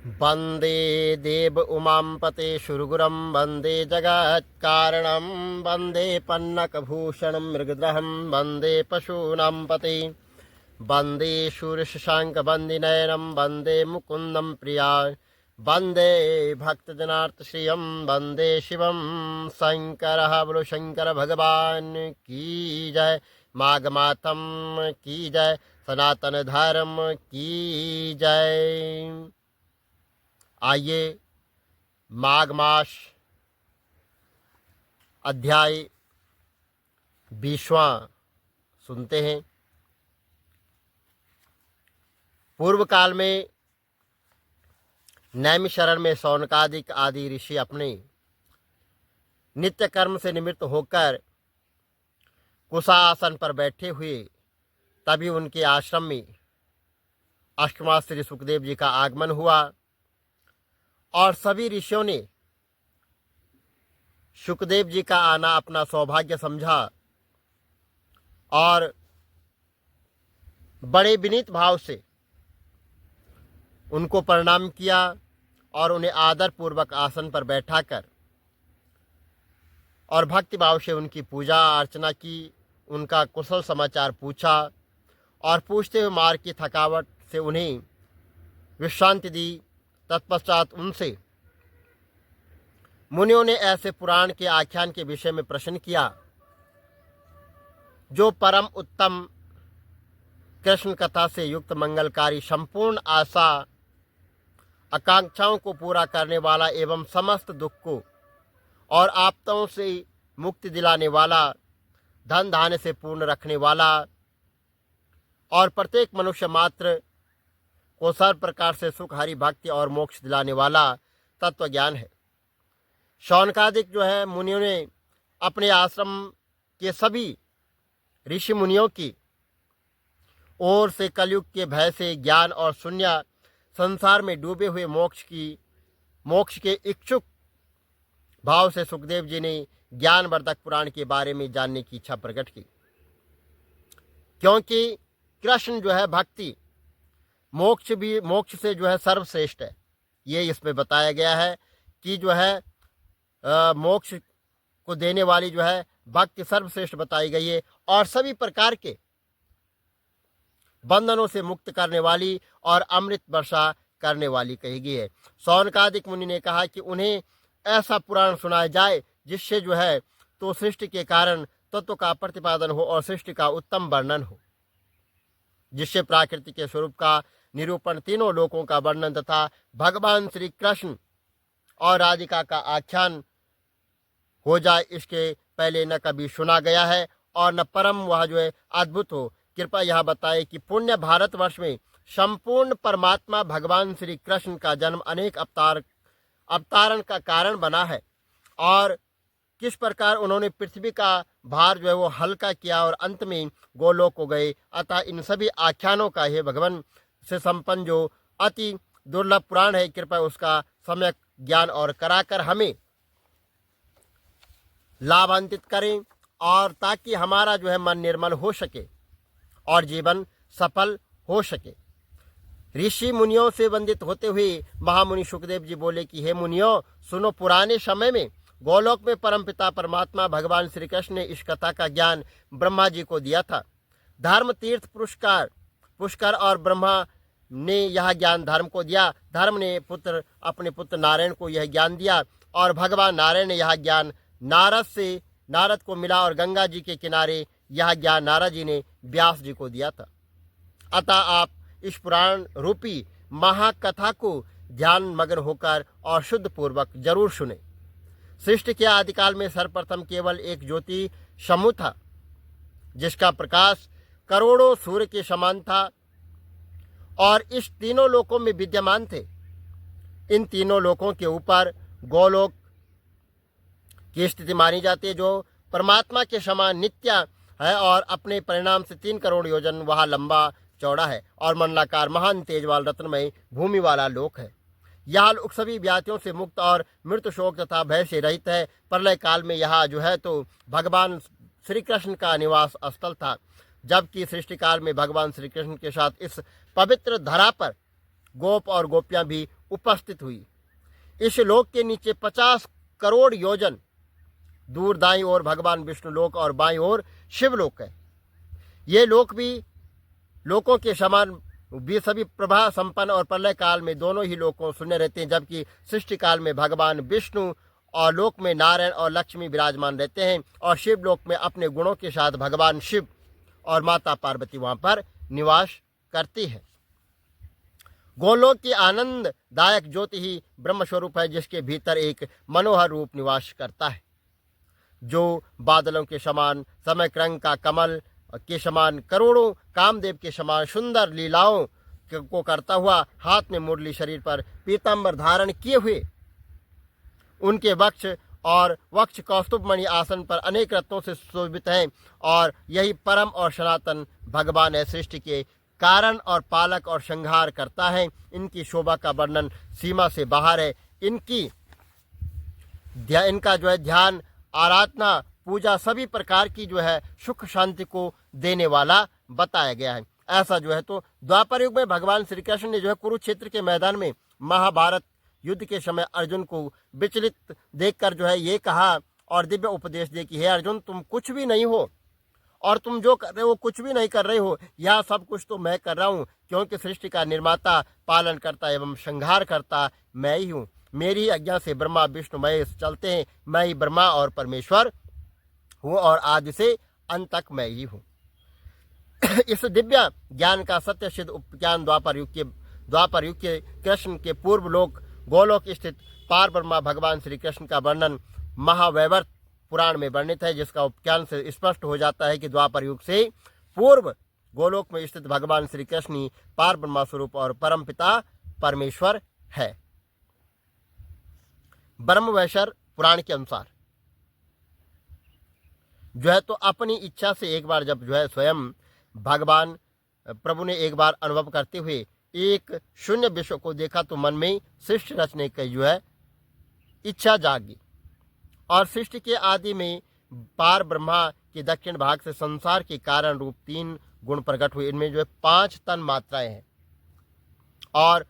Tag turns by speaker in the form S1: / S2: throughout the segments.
S1: वन्दे देव उमांपते शुरगुरं वन्दे जगत्कारणं वन्दे पन्नकभूषणं मृगद्रहं वन्दे पशूनां पते वन्दे शूरशशाङ्कवन्दिनयनं वन्दे मुकुन्दं प्रिया वन्दे भक्तजनार्तश्रियं वन्दे शिवं शङ्करः बोलो शंकर भगवान की जय। माघ मातम की जय। सनातन धर्म की जय। आइए माघ मास अध्याय 20वां सुनते हैं। पूर्व काल में नैमिषारण्य में शौनकादिक आदि ऋषि अपने नित्य कर्म से निवृत्त होकर कुशासन पर बैठे हुए, तभी उनके आश्रम में अष्टमा श्री सुखदेव जी का आगमन हुआ और सभी ऋषियों ने सुखदेव जी का आना अपना सौभाग्य समझा और बड़े विनीत भाव से उनको प्रणाम किया और उन्हें आदर पूर्वक आसन पर बैठाकर और भक्ति भाव से उनकी पूजा अर्चना की, उनका कुशल समाचार पूछा और पूछते हुए मार्ग की थकावट से उन्हें विश्रांति दी। तत्पश्चात उनसे मुनियों ने ऐसे पुराण के आख्यान के विषय में प्रश्न किया जो परम उत्तम कृष्ण कथा से युक्त मंगलकारी, संपूर्ण आशा आकांक्षाओं को पूरा करने वाला एवं समस्त दुख को और आपदाओं से मुक्ति दिलाने वाला, धन धान्य से पूर्ण रखने वाला और प्रत्येक मनुष्य मात्र को सर्व प्रकार से सुख, हरि भक्ति और मोक्ष दिलाने वाला तत्व ज्ञान है। शौनकादिक जो है मुनियों ने अपने आश्रम के सभी ऋषि मुनियों की ओर से कलयुग के भय से ज्ञान और शून्य संसार में डूबे हुए मोक्ष के इच्छुक भाव से सुखदेव जी ने ज्ञानवर्धक पुराण के बारे में जानने की इच्छा प्रकट की, क्योंकि कृष्ण जो है भक्ति मोक्ष से जो है सर्वश्रेष्ठ है। ये इसमें बताया गया है कि जो है मोक्ष को देने वाली जो है भक्ति सर्वश्रेष्ठ बताई गई है और सभी प्रकार के बंधनों से मुक्त करने वाली और अमृत वर्षा करने वाली कही गई है। शौनकादिक मुनि ने कहा कि उन्हें ऐसा पुराण सुनाया जाए जिससे जो है तो सृष्टि के कारण तत्व का प्रतिपादन हो और सृष्टि का उत्तम वर्णन हो, जिससे प्राकृतिक के स्वरूप का निरूपण, तीनों लोकों का वर्णन तथा भगवान श्री कृष्ण और राधिका का आख्यान हो जाए। इसके पहले न कभी सुना गया है और न परम वह जो है अद्भुत हो। कृपया यह बताए कि पुण्य भारतवर्ष में संपूर्ण परमात्मा भगवान श्री कृष्ण का जन्म अनेक अवतारण का कारण बना है और किस प्रकार उन्होंने पृथ्वी का भार जो है वो हल्का किया और अंत में गोलोक को गए। अतः इन सभी आख्यानों का हे भगवान से संपन्न जो अति दुर्लभ पुराण है, कृपया उसका सम्यक ज्ञान और कराकर हमें लाभान्वित करें और ताकि हमारा जो है मन निर्मल हो सके और जीवन सफल हो सके। ऋषि मुनियों से वंदित होते हुए महामुनि सुखदेव जी बोले कि हे मुनियों, सुनो, पुराने समय में गोलोक में परमपिता परमात्मा भगवान श्री कृष्ण ने इस कथा का ज्ञान ब्रह्मा जी को दिया था। धर्म तीर्थ पुष्कर और ब्रह्मा ने यह ज्ञान धर्म को दिया। धर्म ने अपने पुत्र नारायण को यह ज्ञान दिया और भगवान नारायण ने यह ज्ञान नारद को मिला और गंगा जी के किनारे यह ज्ञान नारद जी ने व्यास जी को दिया था। अतः आप इस पुराण रूपी महाकथा को ध्यान मग्न होकर और शुद्ध पूर्वक जरूर सुने। सृष्टि के आदिकाल में सर्वप्रथम केवल एक ज्योति समूह था जिसका प्रकाश करोड़ों सूर्य के समान था और इस तीनों लोकों में विद्यमान थे। इन तीनों लोकों के ऊपर गोलोक की स्थिति मानी जाती है जो परमात्मा के समान नित्य है और अपने परिणाम से 3 करोड़ योजन वहाँ लंबा चौड़ा है और मंडलाकार महान तेजवाल रत्नमय भूमि वाला लोक है। यह लोक सभी व्याधियों से मुक्त और मृत्यु शोक तथा भय से रहित है। प्रलय काल में यह जो है तो भगवान श्री कृष्ण का निवास स्थल था, जबकि सृष्टि काल में भगवान श्री कृष्ण के साथ इस पवित्र धरा पर गोप और गोपियां भी उपस्थित हुई। इस लोक के नीचे 50 करोड़ योजन दूर दाईं ओर भगवान विष्णु लोक और बाईं ओर शिवलोक है। ये लोक भी लोकों के समान भी सभी प्रभा संपन्न और प्रलय काल में दोनों ही लोकों शून्य रहते हैं, जबकि सृष्टि काल में भगवान विष्णु और लोक में नारायण और लक्ष्मी विराजमान रहते हैं और शिवलोक में अपने गुणों के साथ भगवान शिव और माता पार्वती वहां पर निवास करती है। गोलोक की आनंददायक ज्योति ही ब्रह्म स्वरूप है, जिसके भीतर एक मनोहर रूप निवास करता है, जो बादलों के समान, समय रंग का कमल के समान, करोड़ों कामदेव के समान सुंदर लीलाओं को करता हुआ, हाथ में मुरली, शरीर पर पीतांबर धारण किए हुए, उनके वक्ष और वक्ष कौस्तुभमणि आसन पर अनेक रत्नों से सुशोभित हैं और यही परम और सनातन भगवान है, सृष्टि के कारण और पालक और संहार करता है। इनकी शोभा का वर्णन सीमा से बाहर है। इनका जो है ध्यान, आराधना, पूजा सभी प्रकार की जो है सुख शांति को देने वाला बताया गया है। ऐसा जो है तो द्वापर युग में भगवान श्री कृष्ण ने जो है कुरुक्षेत्र के मैदान में महाभारत युद्ध के समय अर्जुन को विचलित देखकर जो है ये कहा और दिव्य उपदेश दे कि हे अर्जुन, तुम कुछ भी नहीं हो और तुम जो कर रहे हो कुछ भी नहीं कर रहे हो, यह सब कुछ तो मैं कर रहा हूँ, क्योंकि सृष्टि का निर्माता, पालन करता एवं संहार करता मैं ही हूँ। मेरी ही आज्ञा से ब्रह्मा विष्णु महेश चलते हैं। मैं ही ब्रह्मा और परमेश्वर हूँ और आदि से अंत तक मैं ही हूँ। इस दिव्य ज्ञान का सत्य सिद्ध उपज्ञान द्वापर युग के कृष्ण के पूर्व लोक गोलोक स्थित पार ब्रह्मा भगवान श्री कृष्ण का वर्णन महावैवर्त पुराण में वर्णित है, जिसका उपज्ञान से स्पष्ट हो जाता है कि द्वापर युग से पूर्व गोलोक में स्थित भगवान श्री कृष्ण ही पार ब्रह्मा स्वरूप और परम पिता परमेश्वर है। ब्रह्मवैवर्त पुराण के अनुसार जो है तो अपनी इच्छा से एक बार जब जो है स्वयं भगवान प्रभु ने एक बार अनुभव करते हुए एक शून्य विश्व को देखा, तो मन में सृष्टि रचने की जो है इच्छा जागी और सृष्टि के आदि में पार ब्रह्मा के दक्षिण भाग से संसार के कारण रूप 3 गुण प्रकट हुए। इनमें जो है 5 तन मात्राएं हैं और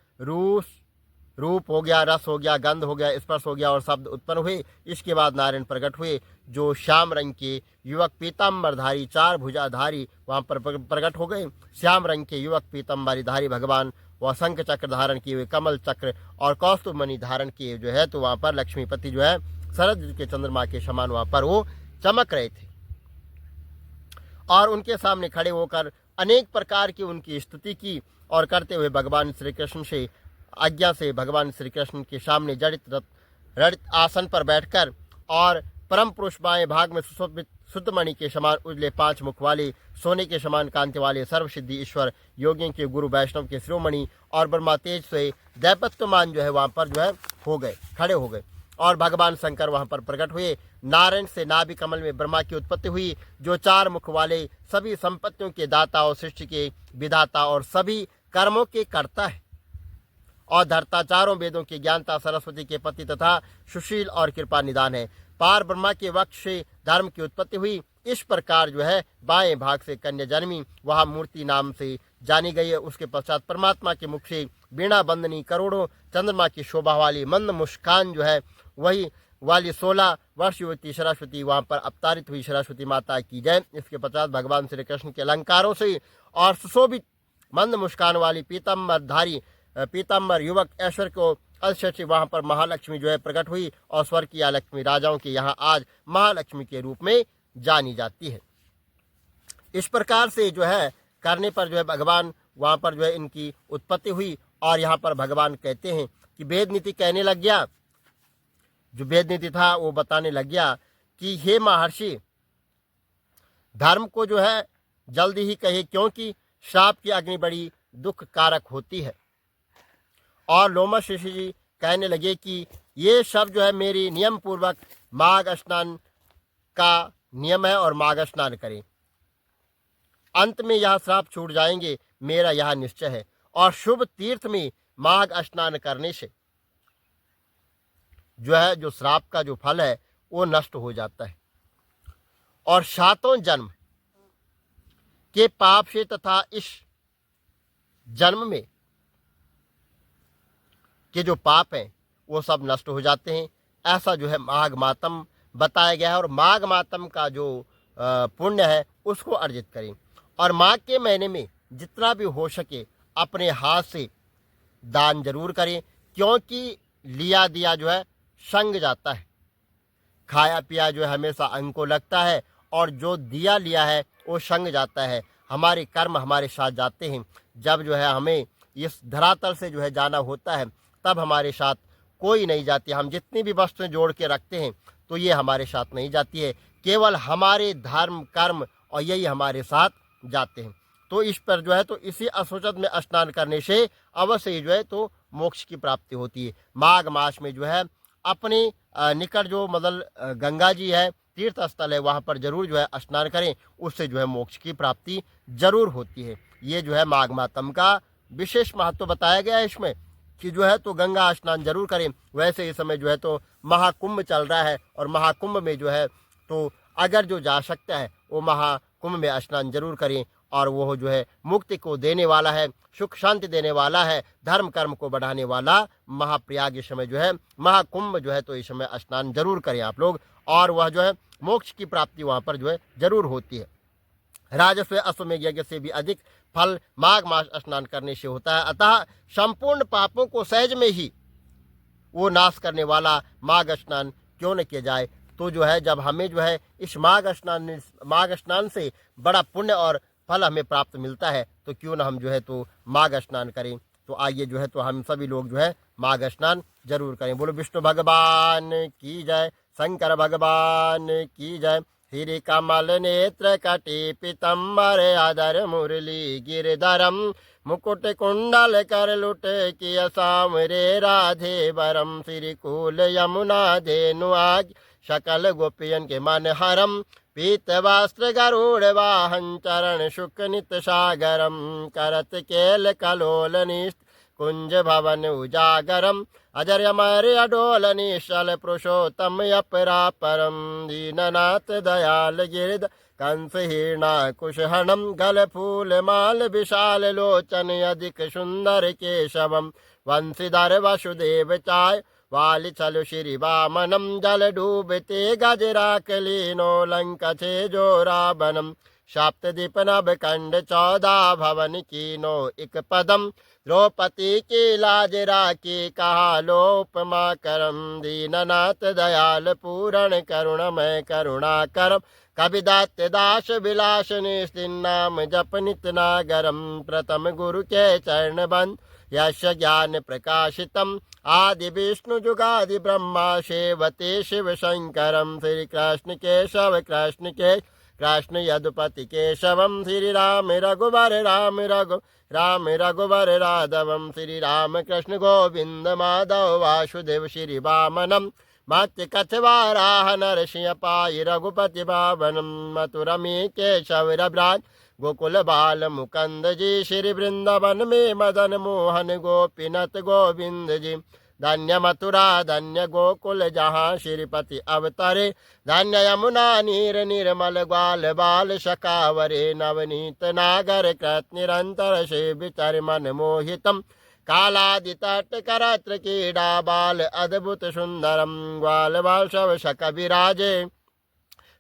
S1: रूप हो गया, रस हो गया, गंध हो गया, स्पर्श हो गया और शब्द उत्पन्न हुए। इसके बाद नारायण प्रकट हुए, जो श्याम रंग के युवक पीताम्बरधारी 4 भुजाधारी वहाँ पर प्रकट हो गए। श्याम रंग के युवक पीताम्बरधारी भगवान वह शंख चक्र धारण किए हुए, कमल चक्र और कौस्तुभमणि धारण किए जो है तो वहाँ पर लक्ष्मीपति जो है शरद के चंद्रमा के समान वहाँ पर वो चमक रहे थे और उनके सामने खड़े होकर अनेक प्रकार की उनकी स्तुति की और करते हुए भगवान श्री कृष्ण से आज्ञा से भगवान श्री कृष्ण के सामने जड़ित आसन पर बैठकर और परम पुरुष बाएं भाग में सुशोभित शुद्धमणि के समान उजले 5 मुख वाले, सोने के समान कांति वाले, सर्वसिद्धि ईश्वर, योगियों के गुरु वैष्णव के शिरोमणि और ब्रह्मा तेज से दैवत्वमान जो है वहाँ पर जो है हो गए, खड़े हो गए और भगवान शंकर वहाँ पर प्रकट हुए। नारायण से नाभि कमल में ब्रह्मा की उत्पत्ति हुई, जो 4 मुख वाले, सभी संपत्तियों के दाता और सृष्टि के विधाता और सभी कर्मों के कर्ता है और धर्ता, चारों वेदों के ज्ञानता, सरस्वती के पति तथा सुशील और कृपा निदान है। पार ब्रह्मा के वक्ष से धर्म की उत्पत्ति हुई। इस प्रकार जो है बाएं भाग से कन्या जन्मी, वहाँ मूर्ति नाम से जानी गई है। उसके पश्चात परमात्मा के मुख से बीणा बंदनी करोड़ों चंद्रमा की शोभा वाली मंद मुस्कान जो है वही वाली 16 वर्ष युवती सरस्वती वहाँ पर अवतारित हुई। सरस्वती माता की जय। इसके पश्चात भगवान श्री कृष्ण के अलंकारों से और सुशोभित मंद मुस्कान वाली पीताम्बर युवक ऐश्वर्य को अलशेष वहाँ पर महालक्ष्मी जो है प्रकट हुई और स्वर्ग की लक्ष्मी राजाओं के यहाँ आज महालक्ष्मी के रूप में जानी जाती है। इस प्रकार से जो है करने पर जो है भगवान वहाँ पर जो है इनकी उत्पत्ति हुई और यहाँ पर भगवान कहते हैं कि वेद नीति कहने लग गया, जो वेद नीति था वो बताने लग गया कि हे महर्षि, धर्म को जो है जल्दी ही कहे, क्योंकि श्राप की अग्नि बड़ी दुख कारक होती है। और लोमश ऋषि जी कहने लगे कि ये सब जो है मेरी नियम पूर्वक माघ स्नान का नियम है और माघ स्नान करें, अंत में यह श्राप छूट जाएंगे, मेरा यह निश्चय है। और शुभ तीर्थ में माघ स्नान करने से जो है जो श्राप का जो फल है वो नष्ट हो जाता है और 7 जन्म के पाप से तथा इस जन्म में के जो पाप हैं वो सब नष्ट हो जाते हैं। ऐसा जो है माघ मातम बताया गया है। और माघ मातम का जो पुण्य है उसको अर्जित करें। और माघ के महीने में जितना भी हो सके अपने हाथ से दान जरूर करें, क्योंकि लिया दिया जो है संग जाता है। खाया पिया जो है हमेशा अंग को लगता है, और जो दिया लिया है वो संग जाता है। हमारे कर्म हमारे साथ जाते हैं। जब जो है हमें इस धरातल से जो है जाना होता है तब हमारे साथ कोई नहीं जाती। हम जितनी भी वस्तुएं जोड़ के रखते हैं तो ये हमारे साथ नहीं जाती है, केवल हमारे धर्म कर्म और यही हमारे साथ जाते हैं। तो इस पर जो है तो इसी अशोचत में स्नान करने से अवश्य ही जो है तो मोक्ष की प्राप्ति होती है। माघ मास में जो है अपने निकट जो मतलब गंगा जी है, तीर्थ स्थल है, वहाँ पर जरूर जो है स्नान करें, उससे जो है मोक्ष की प्राप्ति जरूर होती है। ये जो है माघ मातम का विशेष महत्व बताया गया है इसमें कि जो है तो गंगा स्नान जरूर करें। वैसे इस समय जो है तो महाकुंभ चल रहा है, और महाकुंभ में जो है तो अगर जो जा सकता है वो महाकुंभ में स्नान जरूर करें। और वो जो है मुक्ति को देने वाला है, सुख शांति देने वाला है, धर्म कर्म को बढ़ाने वाला महाप्रयाग इस समय जो है महाकुंभ जो है तो इस समय स्नान जरूर करें आप लोग, और वह जो है मोक्ष की प्राप्ति वहाँ पर जो है जरूर होती है। राजस्व अश्वमेध यज्ञ से भी अधिक फल माघ मास स्नान करने से होता है। अतः संपूर्ण पापों को सहज में ही वो नाश करने वाला माघ स्नान क्यों न किया जाए। तो जो है जब हमें जो है इस माघ स्नान से बड़ा पुण्य और फल हमें प्राप्त मिलता है, तो क्यों ना हम जो है तो माघ स्नान करें। तो आइए जो है तो हम सभी लोग जो है माघ स्नान जरूर करें। बोलो विष्णु भगवान की जय, शंकर भगवान की जय। श्री कमल नेत्र कटी पीतम्बर आदर मुरली गिरधरम मुकुट कुंडल कर लुट किय सामरे राधे वरम। श्री कूल यमुना धेनु आग सकल गोपियन के मन हरम। पीत वस्त्र गरुड़ वाहन चरण शुक नित सागरम। करत केल कलोल निस्त कुंज भवन उजागरम। अजर अमर अडोल निश्चल पुरुषोत्तम अपरापरम। दीननाथ दयाल गिरद कंस हीर्णा कुशहनम। गल फूल माल विशाल लोचन अधिक सुंदर केशवम। वंशीधर वसुदेव चाय वाली चलु श्री वामनम। जल डूबते गजराक लीनो लंका छे जो रावणम। सप्तदीप नभ कंड 14 भवन कीनो एक पदम। द्रौपदी की लाज राखी कहा लो उपमा करम। दीननाथ दयाल पूरण करुणमय करुणा करम। कविदात्य दास विलास निस्तिन नाम जप नित नागरम। प्रथम गुरु के चरण बंद यश ज्ञान प्रकाशितम। आदि विष्णु जुगादि ब्रह्मा सेवते शिव शंकरम। श्री कृष्ण केशव कृष्ण के कृष्ण यदुपति केशवम। श्री राम रघुवर राम रघुवर राघवम। श्री राम कृष्ण गोविंद माधव वासुदेव श्री वामनम। मत्स्य कछवाराह नरसिंह पाई रघुपति भावनम। मथुरमी केशव रब्राज गोकुल बाल मुकंद जी। श्री वृंदावन में मदन मोहन गोपीनाथ गोविंद जी। धन्य मथुरा धन्य गोकुल जहाँ श्रीपति अवतरे। धन्य यमुना नीर निर्मल ग्वाल बाल शकावरे। नवनीत नागर कृत निरंतर से विचर मन मोहितम। कालादि तट करत्र क्रीड़ा बाल अद्भुत सुंदरम। ग्वाल बाल शव शक विराजे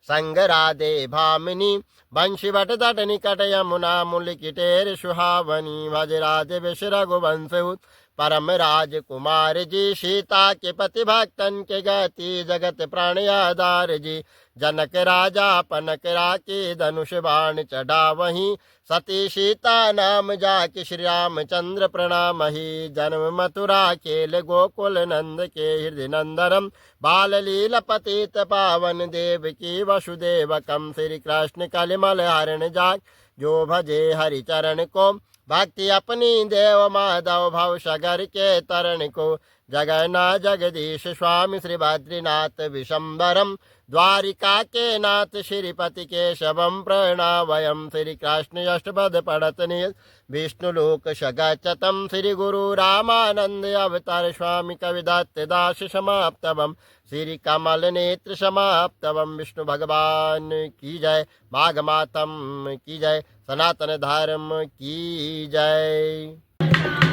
S1: संग राधे भामिनी। बंशी वट तट निकट यमुना मुलिकिटेर सुहावनी। भज राधे विश रघुवंश परम राजकुमार जी। सीता के पति भक्तन के गति जगत प्राण आधार जी। जनक राजा पनक राके धनुष बाण चढ़ा वहीं। सती सीता नाम जाके श्री रामचंद्र प्रणाम ही। जन्म मथुरा खेल गोकुल नंद के हृदय नंदनम। बाल लीला पतित पावन देव की वसुदेवकम। श्री कृष्ण कलिमल हरण जाग जो भजे हरि चरण को। भक्ति अपनी देव माधव भव सगर के तरण को। जगन्नाथ जगदीश स्वामी श्री बद्रीनाथ विशंबरम। द्वारिका के नाथ श्रीपति केशवम प्रणवयम। श्री कृष्ण अष्टपद पढ़त नील विष्णु लोक सगचतम। श्री गुरु रामानंद अवतार स्वामी कविदत्त दास समाप्तवम। श्री कमल नेत्र समाप्तवम। विष्णु भगवान की जय। माघ मातम की जय। सनातन धर्म की जय।